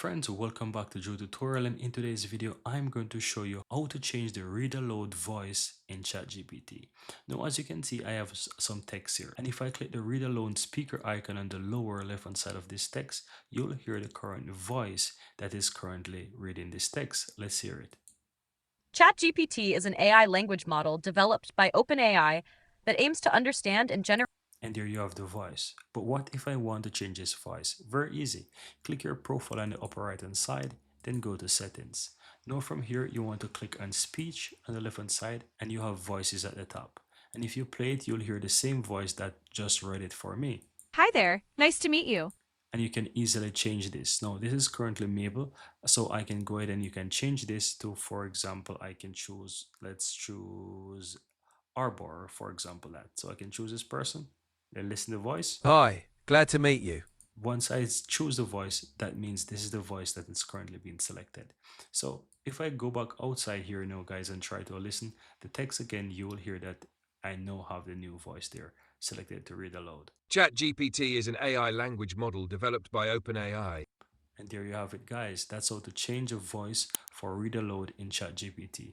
Friends, welcome back to Joe Tutorial, and in today's video I'm going to show you how to change the read aloud voice in ChatGPT. Now as you can see, I have some text here, and if I click the read aloud speaker icon on the lower left hand side of this text, you'll hear the current voice that is currently reading this text. Let's hear it. ChatGPT is an AI language model developed by OpenAI that aims to understand and generate. And there you have the voice. But what if I want to change this voice? Very easy. Click your profile on the upper right hand side, then go to settings. Now from here, you want to click on speech on the left hand side, and you have voices at the top. And if you play it, you'll hear the same voice that just read it for me. Hi there, nice to meet you. And you can easily change this. Now this is currently Mabel, so I can go ahead and you can change this to, for example, I can choose, let's choose Arbor, for example, that. So I can choose this person, then listen to the voice. Hi, glad to meet you. Once I choose the voice, that means this is the voice that is currently being selected. So if I go back outside here now, guys, and try to listen, the text again, you will hear that I now have the new voice there selected to read aloud. ChatGPT is an AI language model developed by OpenAI. And there you have it, guys. That's how to change a voice for read aloud in ChatGPT.